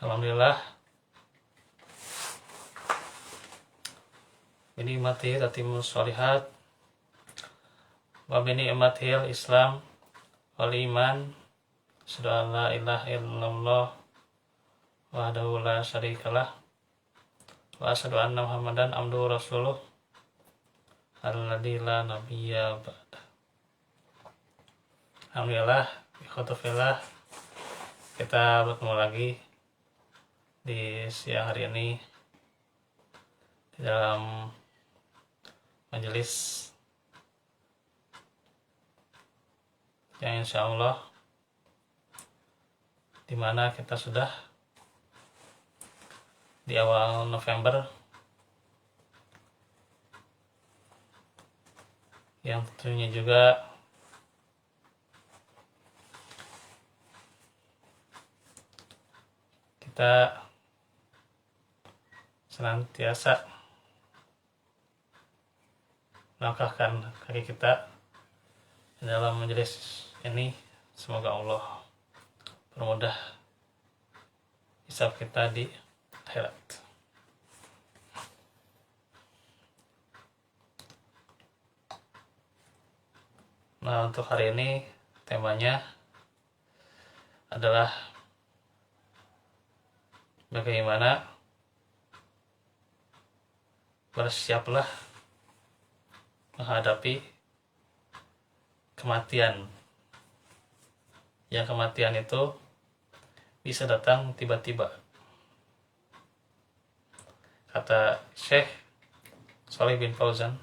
Alhamdulillah ini mati tatimus sholihat wa bini imatil Islam wal iman sudah la ilaha illallah wahdahu la syarikalah wa asyhadu anna Muhammadan abduhu rasuluh alladzi la nabiyya ba'da. Alhamdulillah, ikhwatufillah, kita bertemu lagi di siang hari ini di dalam majelis yang insya Allah dimana kita sudah di awal November yang tentunya juga kita senantiasa melangkahkan kaki kita di dalam majelis ini. Semoga Allah permudah hisab kita di akhirat. Nah, untuk hari ini temanya adalah bagaimana bersiaplah menghadapi kematian. Yang kematian itu bisa datang tiba-tiba. Kata Syekh Shalih bin Fauzan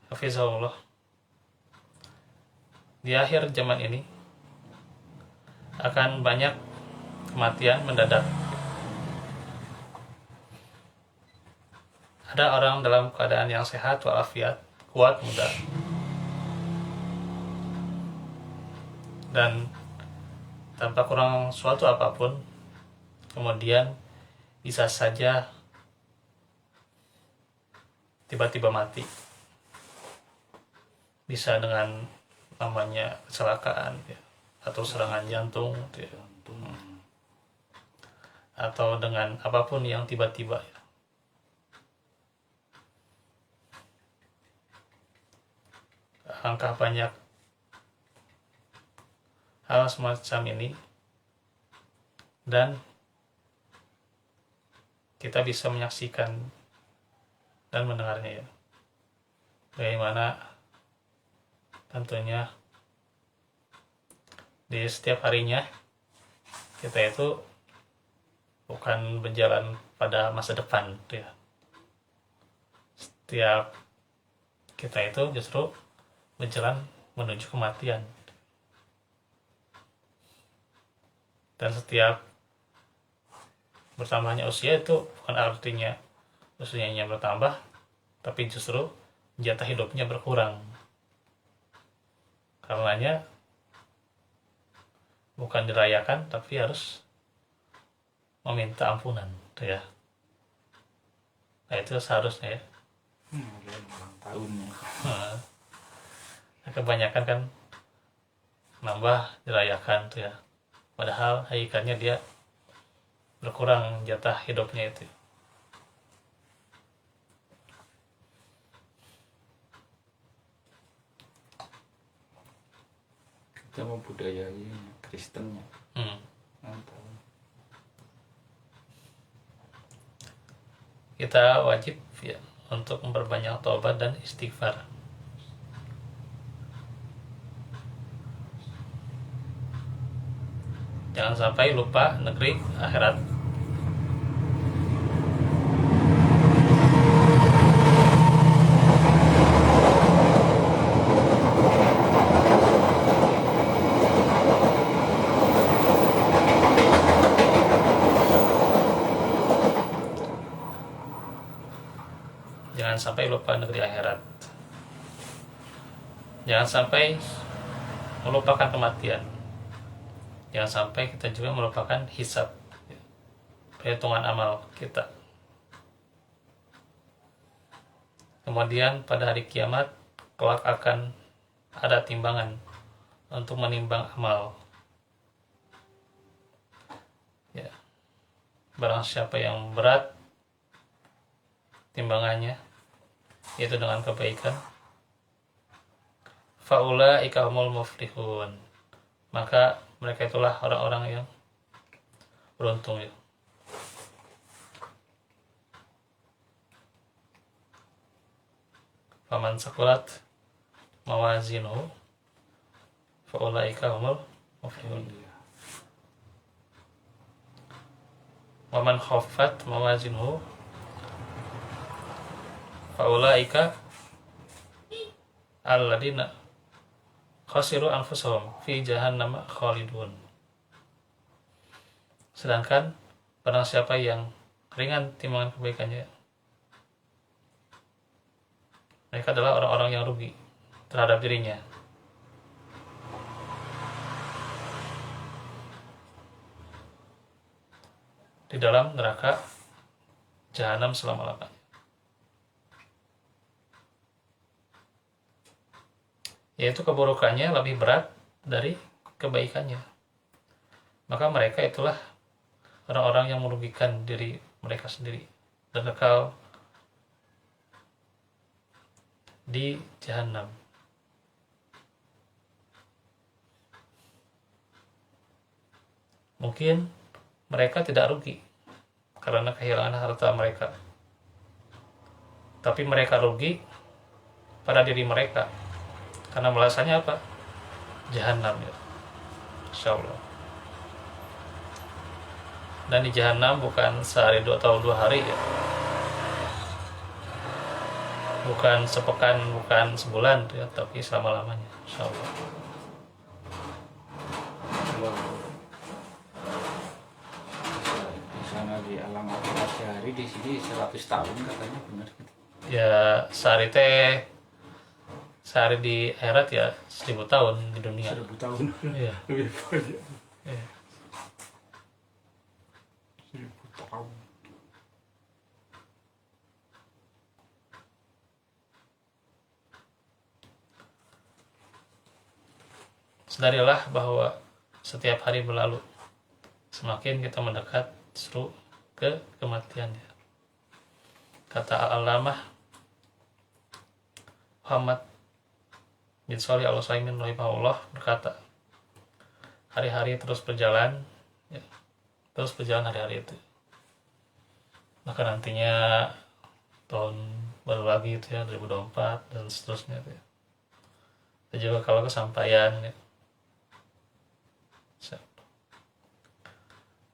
hafizahullah, di akhir zaman ini akan banyak kematian mendadak. Ada orang dalam keadaan yang sehat walafiat, kuat, muda, dan tanpa kurang suatu apapun, kemudian bisa saja tiba-tiba mati. Bisa dengan namanya kecelakaan ya, atau serangan jantung ya, atau dengan apapun yang tiba-tiba ya. Alangkah banyak hal semacam ini, dan kita bisa menyaksikan dan mendengarnya ya. Bagaimana tentunya di setiap harinya kita itu bukan berjalan pada masa depan ya. Setiap kita itu justru berjalan menuju kematian. Dan setiap bertambahnya usia itu bukan artinya usianya bertambah, tapi justru jatah hidupnya berkurang. Karenanya bukan dirayakan, tapi harus meminta ampunan, tuh ya. Nah, itu seharusnya ya. Ulang tahunnya. Kebanyakan kan nambah dirayakan tuh ya. Padahal hakikatnya dia berkurang jatah hidupnya itu. Kita mau budayai Kristennya. Mantap. Kita wajib ya untuk memperbanyak taubat dan istighfar. Jangan sampai lupa negeri akhirat. Jangan sampai lupa negeri akhirat. Jangan sampai melupakan kematian. Jangan sampai kita juga melupakan hisab, perhitungan amal kita. Kemudian pada hari kiamat kelak akan ada timbangan untuk menimbang amal. ya, barang siapa yang berat timbangannya yaitu dengan kebaikan, faulaika humul muflihun, maka mereka itulah orang-orang yang beruntung ya. Faman sakulat mawazinuhu faulaika humul muflihun. Waman khaffat mawazinuhu faulaika alladzina khasiru anfusahum fi jahannam khalidun. Sedangkan barang siapa yang ringan timbangan kebaikannya, mereka adalah orang-orang yang rugi terhadap dirinya. Di dalam neraka jahanam selama-lamanya. Yaitu keburukannya lebih berat dari kebaikannya. Maka mereka itulah orang-orang yang merugikan diri mereka sendiri dan kekal di jahanam. Mungkin mereka tidak rugi karena kehilangan harta mereka, tapi mereka rugi pada diri mereka karena balasannya apa? Jahanam ya, insyaallah. Dan di jahanam bukan sehari atau 2 hari ya, bukan sepekan, bukan sebulan ya, tapi selama-lamanya insyaallah. Di sana di alam akhirat sehari, di sini 100 tahun katanya, benar gitu. Ya sehari di akhirat ya 1000 tahun di dunia. 1000 tahun. Iya. Lebih banyak. Iya. 1000 tahun. Sadarilah bahwa setiap hari berlalu, semakin kita mendekat justru ke kematiannya. Kata Al-Allamah Muhammad bin Shalih Al-Utsaimin rahimahullah berkata, hari-hari terus berjalan ya, terus berjalan hari-hari itu. Maka nantinya tahun baru lagi itu ya, 2024 dan seterusnya itu ya. Dan juga kalau kesampaian ya,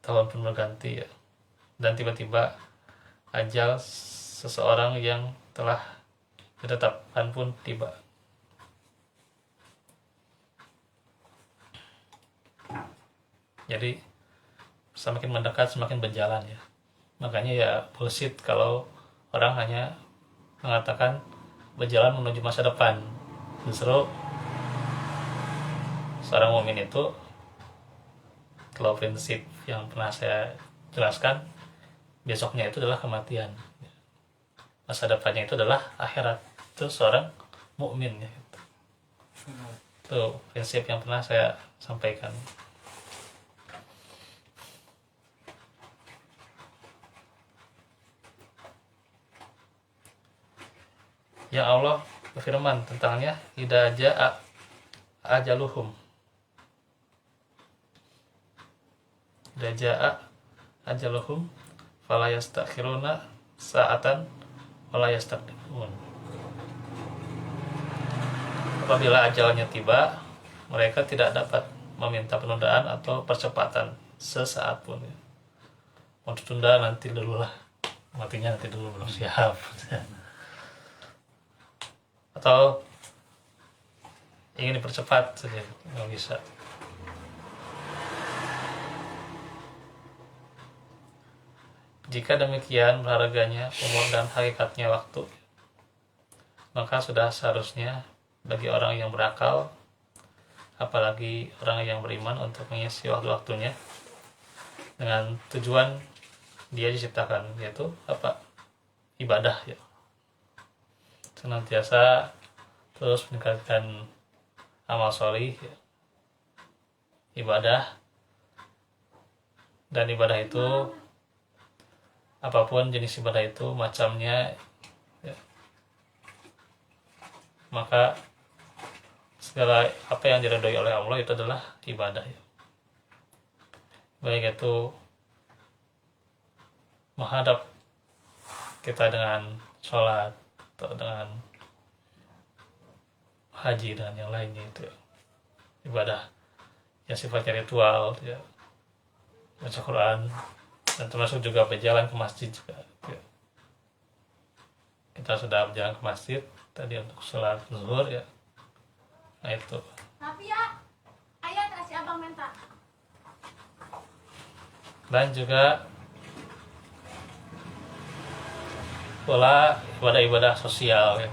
tahun pun berganti ya, dan tiba-tiba ajal seseorang yang telah ditetapkan pun tiba. Jadi semakin mendekat semakin berjalan ya. Makanya ya bullshit kalau orang hanya mengatakan berjalan menuju masa depan. Justru seorang mukmin itu, kalau prinsip yang pernah saya jelaskan, besoknya itu adalah kematian, masa depannya itu adalah akhirat. Itu seorang mukmin ya. Itu prinsip yang pernah saya sampaikan. Yang Allah berfirman tentangnya, idza jaa ajaluhum, idza jaa ajaluhum fala yastakhiruna sa'atan wala yastaqdimun. Apabila ajalnya tiba, mereka tidak dapat meminta penundaan atau percepatan sesaat pun. Mau ditunda nanti dulu lah, matinya nanti dulu, belum siap. Atau ingin dipercepat saja, nggak bisa. Jika demikian berharganya umur dan hakikatnya waktu, maka sudah seharusnya bagi orang yang berakal, apalagi orang yang beriman, untuk mengisi waktu-waktunya dengan tujuan dia diciptakan, yaitu apa? Ibadah ya. Senantiasa terus meningkatkan amal solih ya, ibadah, Dan ibadah itu, apapun jenis ibadah itu, macamnya, ya, maka segala apa yang diridhoi oleh Allah itu adalah ibadah, ya. Baik itu menghadap kita dengan sholat atau dengan haji dan yang lainnya, itu ya, ibadah yang sifatnya ritual, ya, baca Quran, dan termasuk juga berjalan ke masjid juga, ya. Kita sudah berjalan ke masjid tadi untuk sholat zuhur, ya, nah itu. Tapi ya, ayah kasih abang minta. Dan juga pola ibadah-ibadah sosial, ya,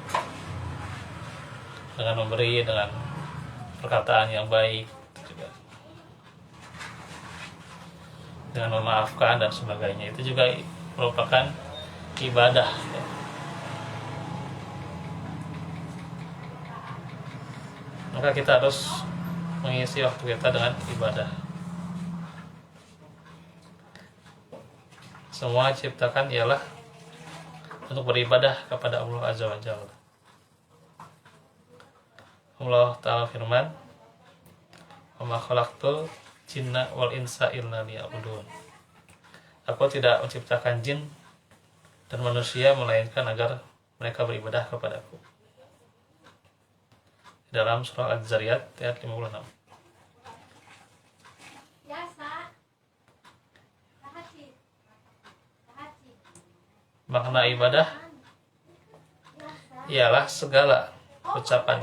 dengan memberi, dengan perkataan yang baik, juga dengan memaafkan dan sebagainya, itu juga merupakan ibadah, ya. Maka kita harus mengisi waktu kita dengan ibadah. Semua ciptakan ialah untuk beribadah kepada Allah Azza wa Jalla. Allah Ta'ala firman, "Wa ma khalaqtul jinna wal insa illa liya'budun." Aku tidak menciptakan jin dan manusia melainkan agar mereka beribadah kepadaku. Dalam surah Az-Zariyat ayat 56. Biasa. Haji. Makna ibadah ialah segala ucapan,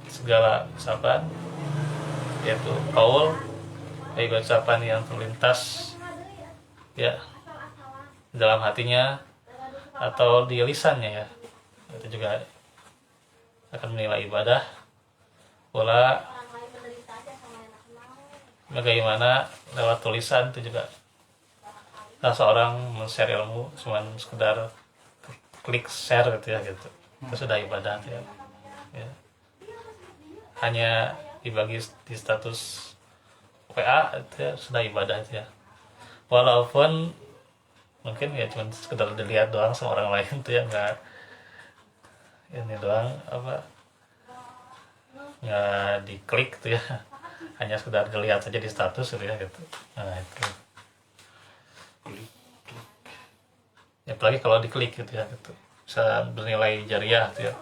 segala ucapan, yaitu qaul, baik ucapan yang terlintas, ya, dalam hatinya atau di lisannya, ya, itu juga akan menilai ibadah. Pula bagaimana lewat tulisan itu juga, nah, seorang men-share ilmu cuman sekedar klik share gitu, ya, gitu, itu sudah ibadah, ya. Ya. Hanya dibagi di status WA itu, ya, sudah ibadah, ya. Walaupun mungkin ya cuma sekedar dilihat doang sama orang lain tuh, ya, nggak ini doang, apa, nggak diklik tuh, ya, hanya sekedar dilihat saja di status gitu, ya, gitu. Nah itu, ya, apalagi kalau diklik gitu, ya, gitu, bisa bernilai jariah tuh, ya.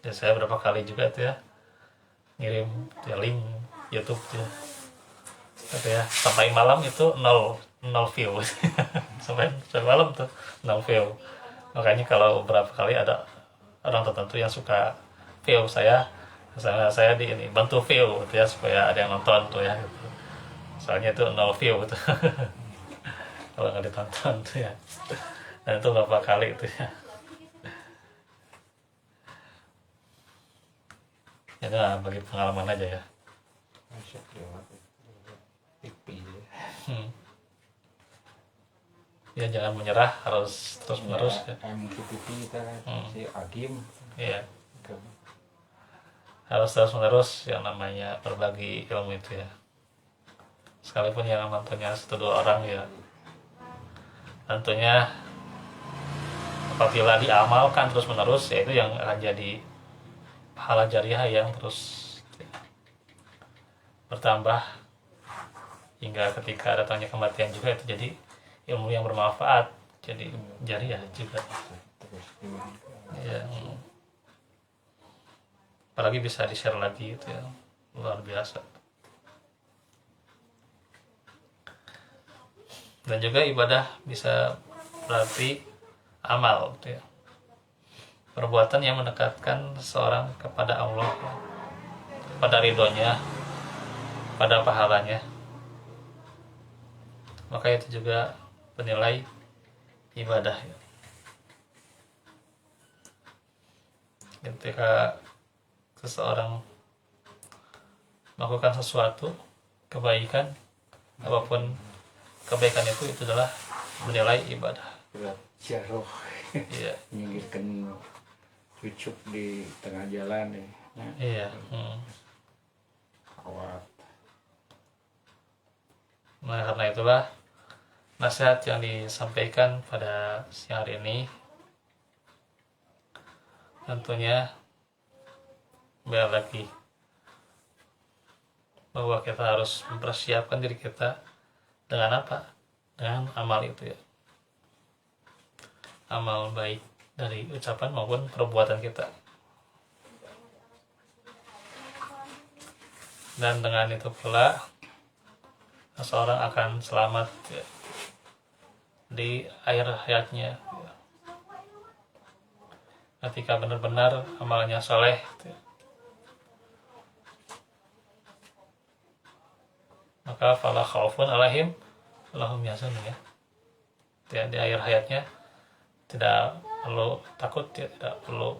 Ya, saya berapa kali juga tuh, ya, ngirim tuh, ya, link YouTube tuh, ya. Gitu, ya, sampai malam itu nol view. sampai malam tuh 0 view. Makanya kalau beberapa kali ada orang tertentu yang suka view saya, misalnya saya di ini bantu view gitu, ya, supaya ada yang nonton tuh, ya, gitu. Soalnya itu 0 view gitu. Kalau nggak ditonton tuh, ya. Dan itu berapa kali itu, ya. Ya, nah, bagi pengalaman aja, ya. Ya, jangan menyerah, harus terus menerus, ya. MQTP kita si Agim, Iya, harus terus menerus yang namanya berbagi ilmu itu, ya. Sekalipun yang nontonnya 1-2 orang, ya, tentunya apabila diamalkan terus menerus, ya, itu yang akan jadi pahala jariah yang terus, ya, bertambah hingga ketika datangnya kematian juga itu jadi ilmu yang bermanfaat, jadi jariah juga, ya. Apalagi bisa di-share lagi itu, ya, luar biasa. Dan juga ibadah bisa berarti amal, gitu, ya, perbuatan yang mendekatkan seseorang kepada Allah, ya, pada ridhonya, pada pahalanya. Maka itu juga bernilai ibadah, ya. Ketika seseorang melakukan sesuatu kebaikan, apapun kebaikan itu adalah bernilai ibadah. Jaroh, Iya. nyinggirkan cucuk di tengah jalan, ya. Iya. Nah, karena itulah nasihat yang disampaikan pada siang hari ini tentunya kembali lagi bahwa kita harus mempersiapkan diri kita dengan apa? Dengan amal itu ya. Amal baik dari ucapan maupun perbuatan kita. Dan dengan itu pula seseorang akan selamat ya, di akhir hayatnya ya. Ketika benar-benar amalnya soleh ya. Maka fala khaufun alaihim lahum yahzanun ya. Di akhir hayatnya tidak perlu takut ya, tidak perlu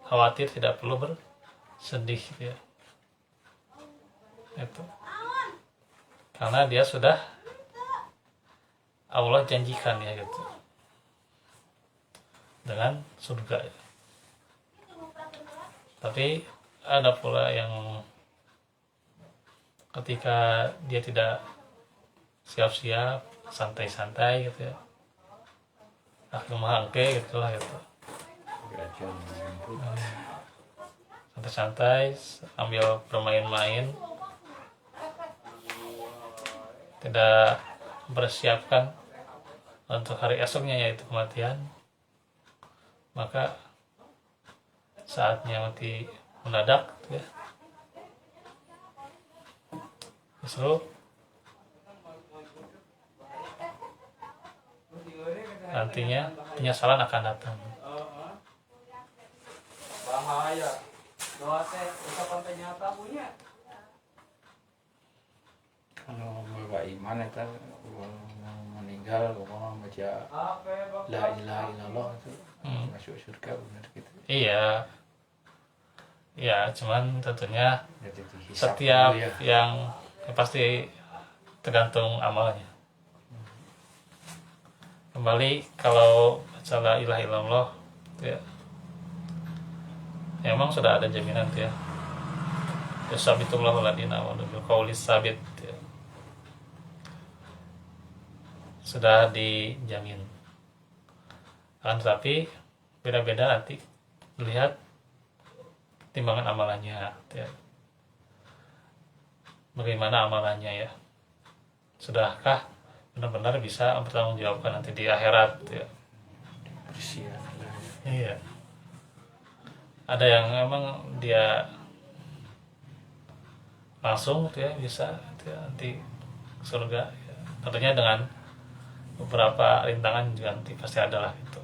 khawatir, tidak perlu bersedih ya. Itu karena dia sudah Allah janjikan ya gitu dengan surga ya. Tapi ada pula yang ketika dia tidak siap-siap, santai-santai gitu ya, mengangke gitu lah gitu, santai-santai sambil bermain-main, tidak mempersiapkan untuk hari esoknya yaitu kematian, maka saatnya mati mendadak gitu ya, justru nantinya penyesalan akan datang. Bahaya. Doa teh ucapan teh nyata punya. Kalau bawa iman itu meninggal pokoknya baca la ilaha illallah itu masuk surga benar gitu. Iya, ya cuman tentunya Jadi dihisap setiap dulu ya. yang pasti tergantung amalnya. Kembali kalau baca la ilaha illallah itu ya, memang sudah ada jaminan tuh ya. Yusabitullahu ladina amanu bil qawli sabit ya. Sudah dijamin. Akan tetapi beda-beda nanti melihat timbangan amalannya ya. Bagaimana amalannya ya? Sudahkah benar-benar bisa mempertanggungjawabkan nanti di akhirat ya? Bersiap. Iya. Ada yang memang dia langsung ya bisa ya, nanti surga ya. Tentunya dengan beberapa rintangan juga nanti pasti ada lah gitu.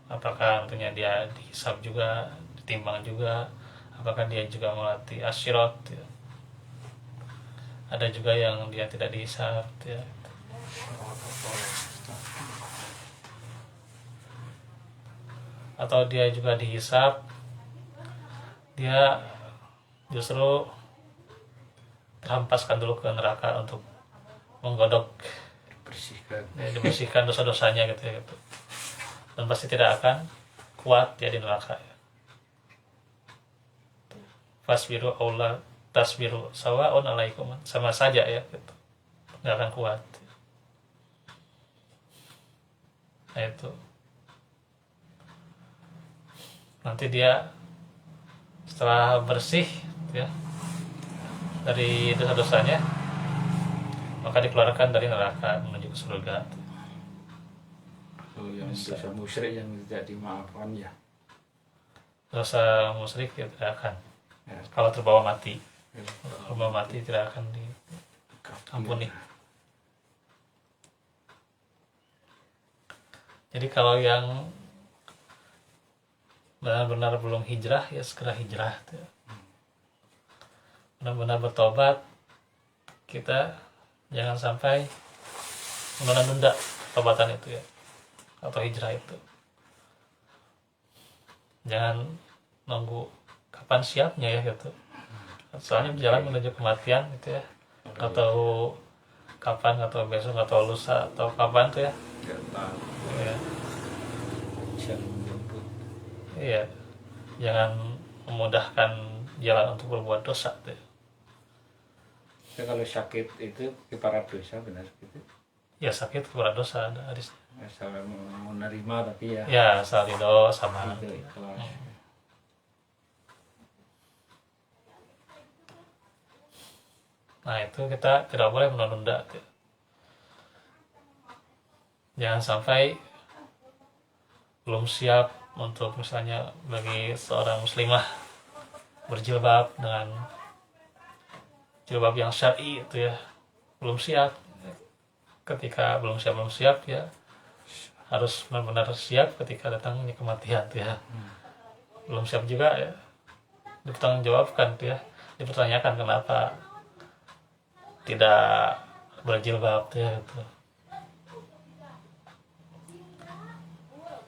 Apakah tentunya dia dihisab juga, ditimbang juga, apakah dia juga melatih asyirat ya. Ada juga yang dia tidak dihisab ya. Atau dia juga dihisab, dia justru terhempaskan dulu ke neraka untuk menggodok Bersihkan. ya, dibersihkan dosa-dosanya gitu ya gitu. Dan pasti tidak akan kuat ya di neraka ya. Fasbiru Allah tasbiru sawaun alaikum, sama saja ya gitu. Nggak akan kuat. Nah itu nanti dia setelah bersih ya dari dosa-dosanya, maka dikeluarkan dari neraka menuju ke surga. Oh, yang dosa musyrik yang tidak dimaafkan ya. Dosa musyrik ya tidak akan, Ya. kalau terbawa mati, kalau terbawa mati tidak akan diampuni. Jadi kalau yang benar-benar belum hijrah ya segera hijrah ya. Benar-benar bertobat, kita jangan sampai menunda-nunda tobatan itu ya, atau hijrah itu. Jangan nunggu kapan siapnya ya gitu. Soalnya jalan menuju kematian gitu ya, atau kapan, atau besok, atau lusa, atau kapan tuh ya. Nggak tahu. Ya. Jangan menjemput. Iya, jangan memudahkan jalan untuk berbuat dosa tuh. Kalau sakit itu kiparat dosa benar gitu. Ya sakit kepada dosa ada hadis. Asal menerima tapi ya Ya asal ridho sama. itu ikhlas. Nah itu kita tidak boleh menunda. Jangan sampai belum siap untuk misalnya bagi seorang muslimah berjilbab dengan jilbab yang syar'i itu ya, belum siap. Ketika belum siap ya harus benar-benar siap ketika datangnya kematian tuh ya. Belum siap juga ya dipertanggungjawabkan tuh ya, dipertanyakan kenapa tidak berjilbab tuh ya gitu.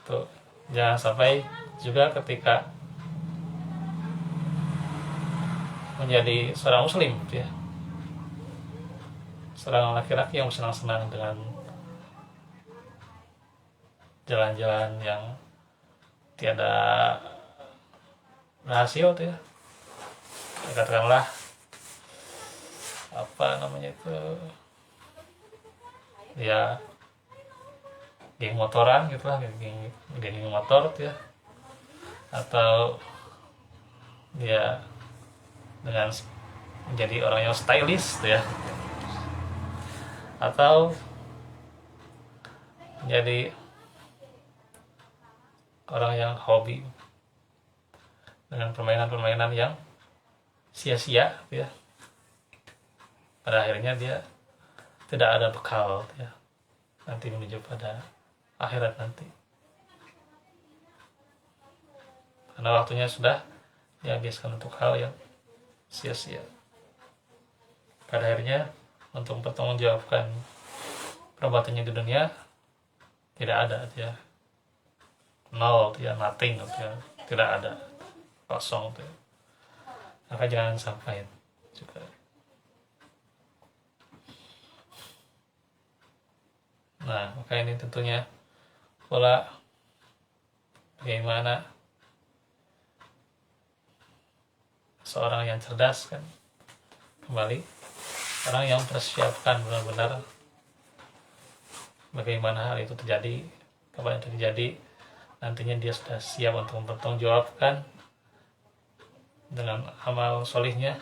Tuh, jangan sampai juga ketika menjadi seorang muslim gitu ya, seorang laki-laki yang senang-senang dengan jalan-jalan yang tiada berhasil tuh ya, katakanlah apa namanya itu ya, geng motoran gitu lah, geng motor tuh ya, atau dia dengan menjadi orang yang stylish tuh ya, atau menjadi orang yang hobi dengan permainan-permainan yang sia-sia tuh ya. Pada akhirnya dia tidak ada bekal tuh ya, nanti menuju pada akhirat nanti, karena waktunya sudah dihabiskan untuk hal yang sia-sia. Pada akhirnya untuk mempertanggungjawabkan perbuatannya di dunia tidak ada ya, nol ya, nothing ya, tidak ada, kosong ya. Maka jangan sampai juga. Nah, maka ini tentunya pola bagaimana seorang yang cerdas kan, kembali orang yang persiapkan benar-benar bagaimana hal itu terjadi, kapan itu terjadi, nantinya dia sudah siap untuk mempertanggungjawabkan dengan amal solihnya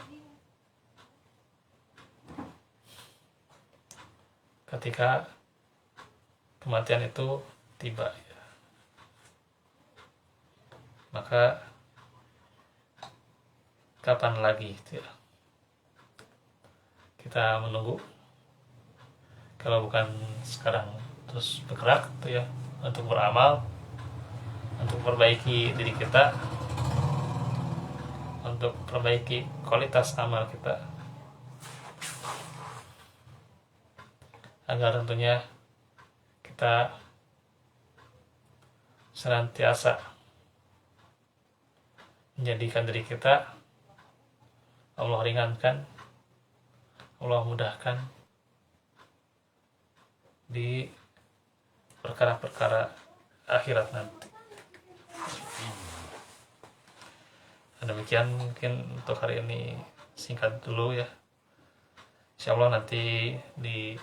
ketika kematian itu tiba ya. Maka kapan lagi ya kita menunggu, kalau bukan sekarang terus bergerak tuh ya, untuk beramal, untuk perbaiki diri kita, untuk perbaiki kualitas amal kita, agar tentunya kita senantiasa menjadikan diri kita Allah ringankan, Allah mudahkan di perkara-perkara akhirat nanti. Demikian mungkin untuk hari ini, singkat dulu ya. Insyaallah nanti di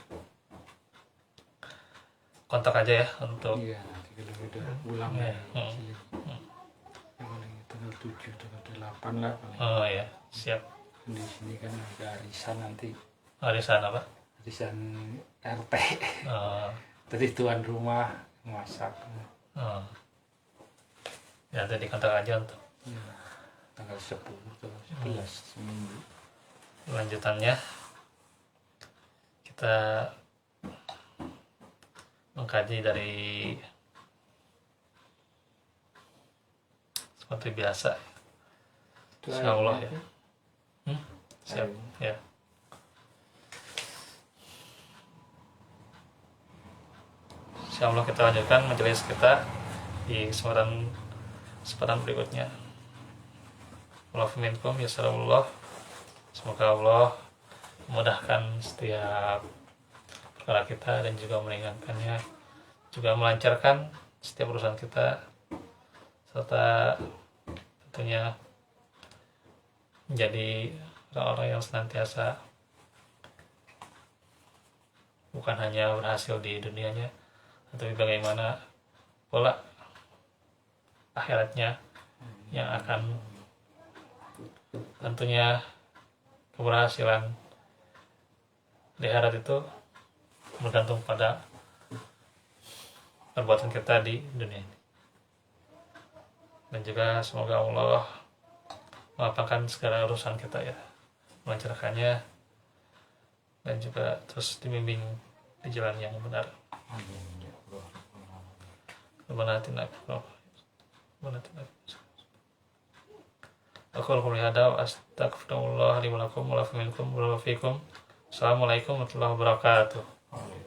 kontak aja ya untuk iya nanti kalau udah pulang ya. ya paling tanggal 7 tanggal 8 lah paling. Oh ya, siap. Di sini kan ada arisan nanti, Arisan apa? arisan RT. Oh, Tadi tuan rumah masak. oh. Ya nanti di kontak aja untuk Ya, tanggal 10 atau 11 seminggu. lanjutannya. Kita mengkaji dari seperti biasa, Itu insyaallah airnya ya. tuh, Siap ya. Insyaallah kita lanjutkan majelis kita di kesempatan berikutnya. Wallaahu minkum yasarallah. Semoga Allah memudahkan setiap perkara kita dan juga meringankannya, juga melancarkan setiap urusan kita, serta tentunya menjadi orang-orang yang senantiasa bukan hanya berhasil di dunianya, tapi bagaimana pola akhiratnya yang akan tentunya keberhasilan di akhirat itu bergantung pada perbuatan kita di dunia ini. Dan juga semoga Allah melapangkan segala urusan kita ya, melancarkannya, dan juga terus dibimbing di jalan yang benar. Rabbana atina aku lakum lihada wa astagfirullah li wa lakum wa lakum minkum wa fikum. Assalamualaikum warahmatullahi wabarakatuh.